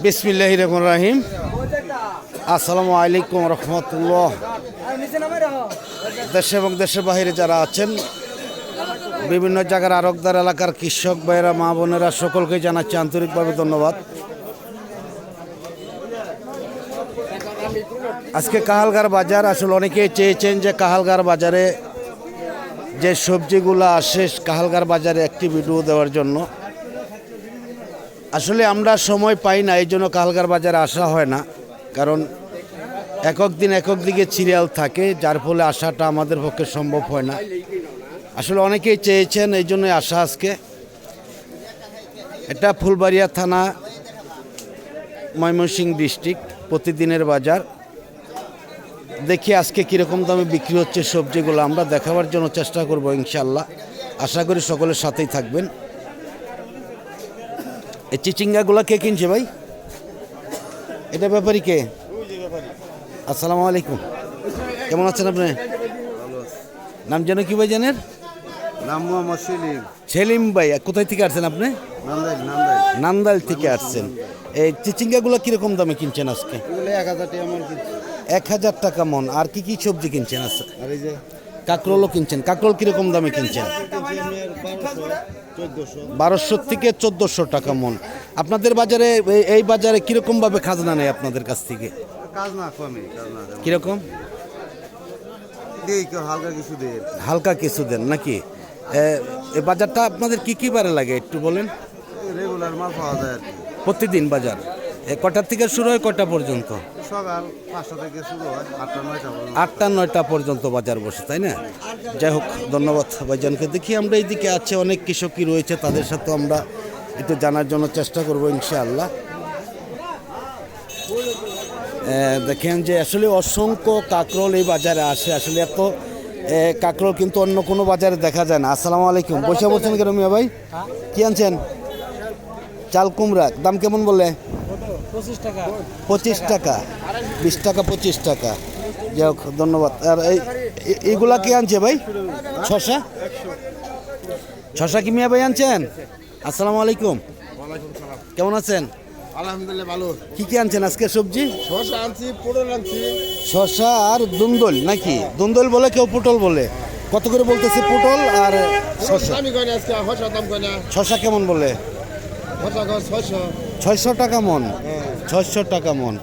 বিসমিল্লাহির রহমানির রহিম। আসসালামু আলাইকুম রহমতুল্লাহ। দেশে এবং দেশের বাইরে যারা আছেন, বিভিন্ন জায়গার আরকদার এলাকার কৃষক ভাইয়েরা, মা বোনেরা, সকলকে জানাচ্ছি আন্তরিকভাবে ধন্যবাদ। আজকে কাহালগার বাজার, আসলে অনেকেই চেয়েছেন যে কাহালগার বাজারে যে সবজিগুলো আসে কাহালগার বাজারে একটি ভিডিও দেওয়ার জন্য। আসলে আমরা সময় পাই না, এই জন্য কাহালগার বাজারে আসা হয় না, কারণ একক দিন একক দিকে সিরিয়াল থাকে, যার ফলে আসাটা আমাদের পক্ষে সম্ভব হয় না। আসলে অনেকেই চেয়েছেন, এই জন্যই আসা আজকে। এটা ফুলবাড়িয়া থানা, ময়মনসিংহ ডিস্ট্রিক্ট, প্রতিদিনের বাজার। দেখি আজকে কীরকম দামে বিক্রি হচ্ছে সবজিগুলো, আমরা দেখাবার জন্য চেষ্টা করব ইনশাল্লাহ। আশা করি সকলের সাথেই থাকবেন। এই চিচিঙ্গাগুলো কে কিনছে ভাই? এটা ব্যাপারী কে? আসসালামু আলাইকুম, কেমন আছেন আপনি? নাম যেন কি ভাই জানেন? নাম মোহাম্মদ সেলিম। সেলিম ভাই, কোথায় থেকে আসছেন আপনি? নান্দাইল থেকে আসছেন। এই চিচিঙ্গাগুলো কীরকম দামে কিনছেন আজকে? 1000 টাকা মন। আর কি কি সবজি কিনছেন? আচ্ছা, কাঁকরোলও কিনছেন। কাঁকরোল কীরকম দামে কিনছেন? 1200 থেকে 1400 টাকা মন। আপনাদের বাজারে, এই বাজারে কীরকমভাবে খাজনা নেয় আপনাদের কাছ থেকে? কীরকম? হালকা কিছু দেন নাকি? এই বাজারটা আপনাদের কি কি বারে লাগে একটু বলেন। রেগুলার মাল পাওয়া যায় আর কি। প্রতিদিন বাজার কটার থেকে শুরু হয়, কটা পর্যন্ত? সকাল 5টা থেকে শুরু হয়, 8টা 9টা পর্যন্ত বাজার বসে, তাই না? যাই হোক, ধন্যবাদ ভাইজানকে। দেখি আমরা এইদিকে আছে অনেক কৃষকই রয়েছে, তাদের সাথে আমরা একটু জানার জন্য চেষ্টা করবো ইনশাআল্লাহ। দেখেন যে আসলে অসংখ্য কাঁকরোল এই বাজারে আসে। আসলে এত কাঁকরোল কিন্তু অন্য কোনো বাজারে দেখা যায় না। আসসালামু আলাইকুম। বসে বলছেন কেন মিয়া ভাই? কি আনছেন? চাল কুমড়া দাম কেমন বলে? 25 টাকা। 20 টাকা, 25 টাকা। যাই হোক, ধন্যবাদ। আর এইগুলা কে আনছে ভাই? শশা কি মিয়া ভাই আনছেন? আসসালামু আলাইকুম, কেমন আছেন? আলহামদুলিল্লাহ ভালো। কি কি আনছেন আজকে সবজি? শসা আনছি, পটল আনছি। শসা আর দুন্দল নাকি? দুন্দল বলে, কেউ পটল বলে। কত করে বলতেছে পটল আর শসা? আমি কই না আজকে শসা দাম কই না। শসা কেমন বলে? শসা 600 টাকা মন। 600 টাকা মন।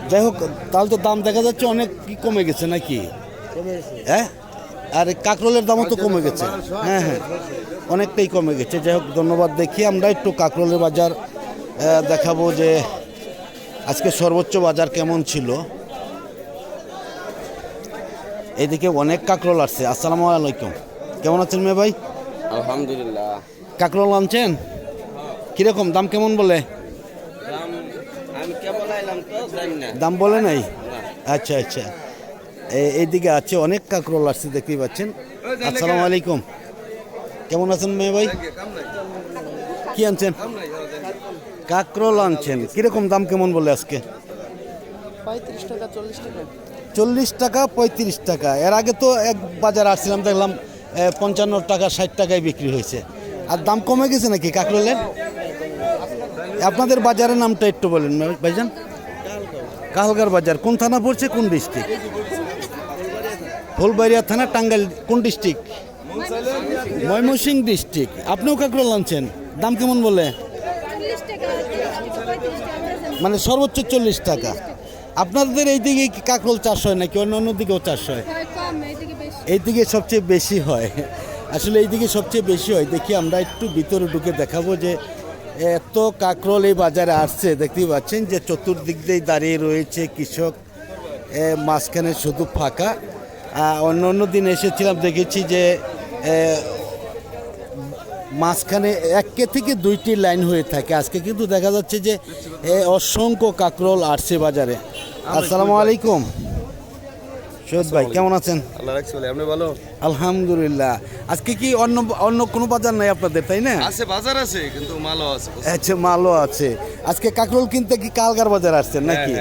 যাই হোক, তাহলে তো দাম দেখা যাচ্ছে অনেক কি কমে গেছে নাকি? হ্যাঁ, আর কাঁকরোলের দামও তো কমে গেছে। হ্যাঁ হ্যাঁ, অনেকটাই কমে গেছে। যাই হোক, ধন্যবাদ। দেখি আমরা একটু কাঁকরোলের বাজার দেখাবো যে আজকে সর্বোচ্চ বাজার কেমন ছিল। এইদিকে অনেক কাঁকরোল আসছে। আসসালামু আলাইকুম, কেমন আছেন মেয়ে ভাই? আলহামদুলিল্লাহ। কাঁকরোল আনছেন, কিরকম দাম কেমন বলে? দাম বলে নাই? আচ্ছা আচ্ছা। এইদিকে আছে অনেক কাঁকরোল আসছে, দেখতেই পাচ্ছেন। আসসালামু আলাইকুম, কেমন আছেন মেয়ে ভাই? কি আনছেন? কাঁকরোল আনছেন, কিরকম দাম কেমন বলে আজকে? 35 টাকা, 40 টাকা। 40 টাকা, 35 টাকা। এর আগে তো এক বাজার আসছিলাম, দেখলাম 55 টাকা, 60 টাকায় বিক্রি হয়েছে। আর দাম কমে গেছে নাকি কাঁকরোলের? আপনাদের বাজারের নামটা একটু বলেন ভাইজান। কাহালগার বাজার কোন থানা পড়ছে, কোন ডিস্ট্রিক্ট? ফুলবাড়িয়া থানা, টাঙ্গাইল। কোন ডিস্ট্রিক্ট? ময়মনসিংহ ডিস্ট্রিক্ট। আপনিও কাঁকরোল আনছেন, দাম কেমন বলে? মানে সর্বোচ্চ 40 টাকা। আপনাদের এই দিকে কাঁকরোল চাষ হয় নাকি অন্য দিকেও চাষ হয়? এইদিকে সবচেয়ে বেশি হয়। আসলে এইদিকে সবচেয়ে বেশি হয়। দেখি আমরা একটু ভিতরে ঢুকে দেখাবো যে এত কাঁকরোল এই বাজারে আসছে। দেখতেই পাচ্ছেন যে চতুর্দিক দিয়ে দাঁড়িয়ে রয়েছে কৃষক, মাঝখানে শুধু ফাঁকা। অন্য অন্য দিন এসেছিলাম, দেখেছি যে মাঝখানে 1 থেকে 2টি লাইন হয়ে থাকে। আজকে কিন্তু দেখা যাচ্ছে যে অসংখ্য কাঁকরোল আসছে বাজারে। আসসালামু আলাইকুম। সৈয়দ ভাই, কেমন আছেন? আল্লাহ রাখছি বলে আপনি ভালো আলহামদুলিল্লাহ। আজকে কি অন্য অন্য কোনো বাজার নাই আপনাদের, তাই না? আছে, বাজার আছে কিন্তু মালও আছে। আচ্ছা, মালও আছে। আজকে কাকরোল কিনতে কি কালকার বাজার আসছেন নাকি?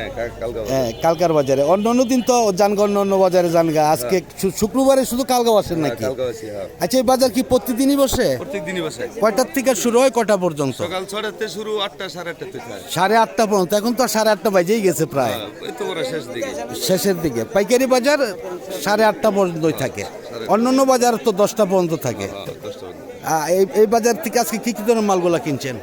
হ্যাঁ, কালকার বাজারে। অন্য দিন তো জানগা, অন্য বাজারে জানগা। আজকে শুক্রবারে শুধু কালগাঁও আসেন নাকি? আচ্ছা, এই বাজার কি প্রতিদিনই বসে? প্রত্যেকদিনই বসে। কয়টার থেকে শুরু হয়, কয়টা পর্যন্ত? সকাল 6টাতে শুরু, 8টা 8:30 থেকে হয়। 8:30 পর্যন্ত। এখন তো 8:30 বাজেই গেছে প্রায়। এই তো ওরা শেষ দিকে। শেষের দিকে পাইকারি বাজার 8:30 পর্যন্তই থাকে। অন্যান্য বাজার তো 10টা পর্যন্ত থাকে। 10টা। এই বাজার থেকে আজকে কি কি ধরনের মালগুলা কিনছেন?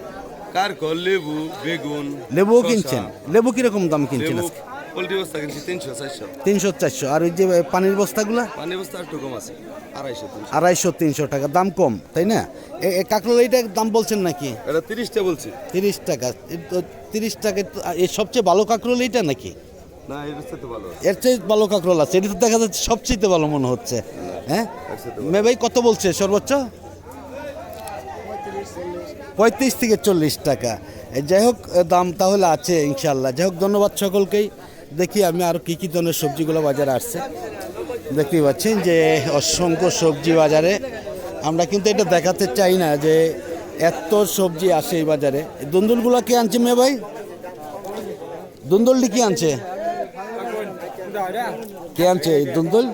কারকল, লেবু, বেগুন। লেবুও কিনছেন? লেবু কিরকম দাম কিনছেন লেবু আজকে? পোল্ট্রি বস্তা কিনছি 300-400। 300-400। আর ওই যে পানির বস্তাগুলা? পানি বস্তা একটু কম আছে, 250-300। 250-300 টাকা দাম কম, তাই না? কাঁকরোল এইটার দাম বলছেন নাকি? এটা 30টা বলছি। 30 টাকা। 30 টাকা। এর সবচেয়ে ভালো কাঁকরোল এইটা নাকি? না, এর চেয়ে তো ভালো। এর চেয়ে ভালো কাঁকরোল আছে? এটা তো দেখা যাচ্ছে সবচেয়ে ভালো মনে হচ্ছে। হ্যাঁ মে ভাই, কত বলছে সর্বোচ্চ? 35 থেকে 40 টাকা। যাই হোক, দাম তাহলে আছে ইনশাল্লাহ। যাই হোক, ধন্যবাদ সকলকেই। দেখি আমি আরও কী কী ধরনের সবজিগুলো বাজারে আসছে। দেখতেই পাচ্ছেন যে অসংখ্য সবজি বাজারে। আমরা কিন্তু এটা দেখাতে চাই না যে এত সবজি আসে এই বাজারে। দুন্দুলগুলো কে আনছে মেয়ে ভাই? দুন্দুলটি কি আনছে? কে আনছে এই দুন্দুল?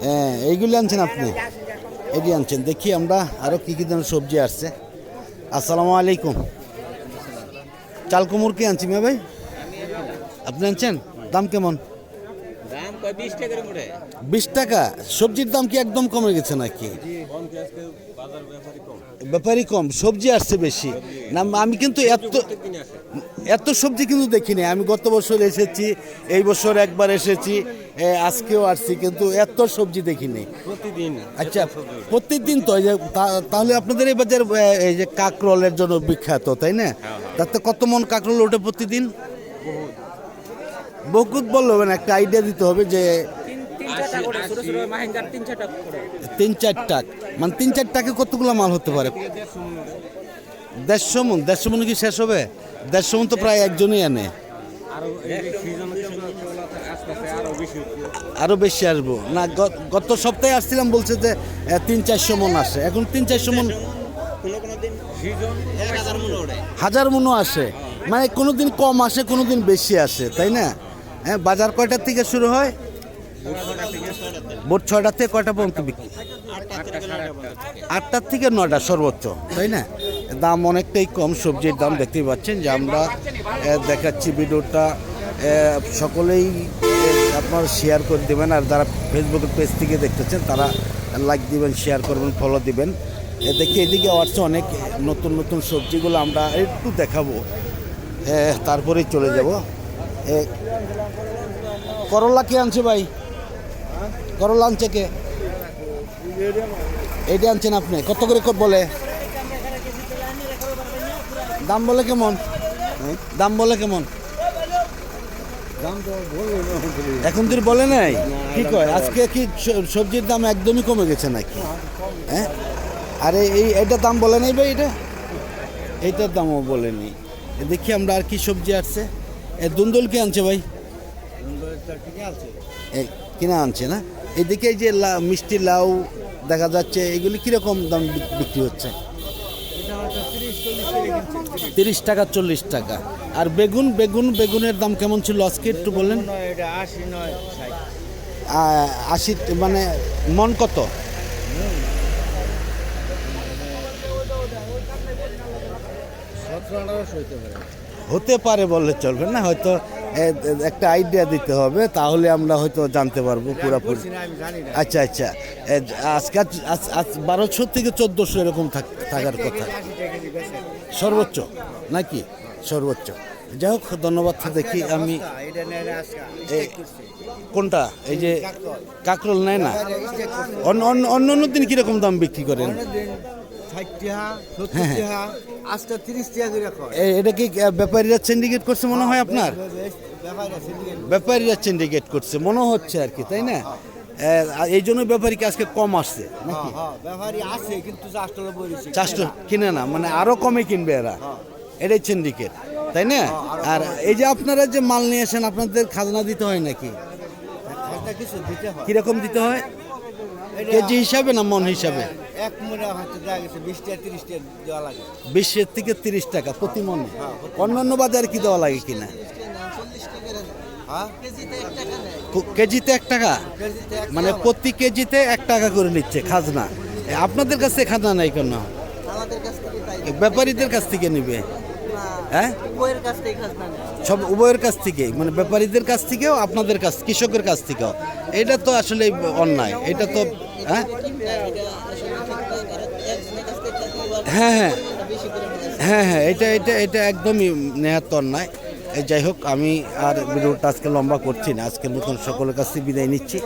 হ্যাঁ, এইগুলি আনছেন আপনি? এটি আনছেন। দেখি আমরা আরও কী কী ধরনের সবজি আসছে। আসসালামু আলাইকুম। চাল কুমড় কি আনছি মেয়ে ভাই? আপনি আনছেন? দাম কেমন? 20 টাকা। সবজির দাম কি একদম কমে গেছে নাকি? ব্যাপারই কম, সবজি আসছে বেশি না? আমি কিন্তু এত সবজি কিন্তু দেখিনি। আমি গত বছর এসেছি, এই বছর একবার এসেছি, আজকেও আসছি, কিন্তু এত সবজি দেখিনি প্রতিদিন। আচ্ছা, প্রত্যেকদিন তো? এই যে তাহলে আপনাদের এই বাজার এই যে কাকরোলের জন্য বিখ্যাত, তাই না? তাতে কত মন কাকরোল ওঠে প্রতিদিন? বহুত বললো, মানে একটা আইডিয়া দিতে হবে যে 3-4 টাকা। মানে 3-4 টাকা কতগুলো মাল হতে পারে? 150 মন। 150 মন কি শেষ হবে? 150 মন তো প্রায় একজনই আনে। আরো বেশি আসবো না? গত সপ্তাহে আসছিলাম, বলছে যে 300-400 মন আসে। এখন 300-400 মন, 1000 মনও আসে। মানে কোনোদিন কম আসে, কোনোদিন বেশি আসে, তাই না? হ্যাঁ, বাজার কয়টার থেকে শুরু হয়? ভোর 6টা থেকে কয়টা পর্যন্ত বিক্রি? 8টা থেকে 9টা সর্বোচ্চ, তাই না? দাম অনেকটাই কম সবজির দাম। দেখতেই পাচ্ছেন যে আমরা দেখাচ্ছি ভিডিওটা। সকলেই আপনার শেয়ার করে দেবেন, আর যারা ফেসবুকের পেজ থেকে দেখতেছেন তারা লাইক দিবেন, শেয়ার করবেন, ফলো দিবেন। দেখি এদিকে আসছে অনেক নতুন নতুন সবজিগুলো আমরা একটু দেখাবো, তারপরেই চলে যাব। করলা কে আনছে ভাই? করলা আনছে কে? এইটা আনছেন আপনি? কত করে বলে? দাম বলে কেমন? দাম বলে কেমন? এখন তুই বলে নাই? কি কয় আজকে কি সবজির দাম একদমই কমে গেছে নাকি? হ্যাঁ, আরে এইটার দাম বলে নাই ভাই? এইটার দামও বলেনি। দেখি আমরা আর কি সবজি আসছে। দুন্দুল কি আনছে ভাই? কিনা আনছে না? এদিকে যে মিষ্টি লাউ দেখা যাচ্ছে, এগুলি কিরকম দাম বিক্রি হচ্ছে? 30 টাকা 40 টাকা। আর বেগুনের দাম কেমন ছিল আজকে একটু বলেন? 80। মানে মন কত? হতে পারে বললে চলবে না, হয়তো একটা আইডিয়া দিতে হবে, তাহলে আমরা হয়তো জানতে পারবো পুরোপুরি। আচ্ছা আচ্ছা, আজকে 1200 থেকে 1400 এরকম থাকার কথা সর্বোচ্চ নাকি? সর্বোচ্চ। যাই হোক, ধন্যবাদ। দেখি আমি কোনটা, এই যে কাকরোল নেয় না? অন্য দিন কিরকম দাম বিক্রি করেন? এটা কি ব্যাপারীরা সিন্ডিকেট করছে মনে হয় আপনার? ব্যাপারীরা সিন্ডিকেট করছে মনে হচ্ছে আর কি, তাই না? এই জন্য ব্যাপারীকে আজকে কম আসছে নাকি? চাষটা কিনে না, মানে আরো কমে কিনবে এরা, এটাই সিন্ডিকেট, তাই না? আর এই যে আপনারা যে মাল নিয়ে আসেন, আপনাদের খাজনা দিতে হয় নাকি? এটা কিছু দিতে হয় কিরকম দিতে হয় কেজি হিসাবে না মন হিসাবে এক মনে হয়তো দেওয়া গেছে 20 টাকা 30 টাকা দেওয়া লাগে 20 থেকে 30 টাকা প্রতি মনে অন্যান্য বাজারে কি দেওয়া লাগে কিনা হ্যাঁ কেজিতে 1 টাকা কেজিতে এক মানে টাকা। প্রতি কেজিতে 1 টাকা করে নিচ্ছে খাজনা আপনাদের কাছে খাজনা নাই কেন আমাদের কাছ থেকে তাই ব্যাপারীদের কাছ থেকে নিবে হ্যাঁ বইয়ের কাছ থেকে খাজনা নেই সব উভয়ের কাছ থেকেই মানে ব্যাপারীদের কাছ থেকেও আপনাদের কাছ কৃষকের কাছ থেকেও এটা তো আসলে অন্যায় এটা তো হ্যাঁ হ্যাঁ হ্যাঁ হ্যাঁ হ্যাঁ এটা এটা এটা একদমই নেহাত অন্যায় এই যাই হোক আমি আর ভিডিওটা আজকে লম্বা করছি না আজকের মতন সকলের কাছ থেকে বিদায় নিচ্ছি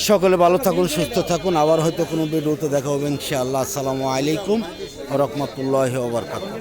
সকলে ভালো থাকুন সুস্থ থাকুন আবার হয়তো কোনো ভিডিওতে দেখা হবে ইনশাআল্লাহ আসসালামু আলাইকুম ওয়া রাহমাতুল্লাহি ওয়া বারাকাতুহু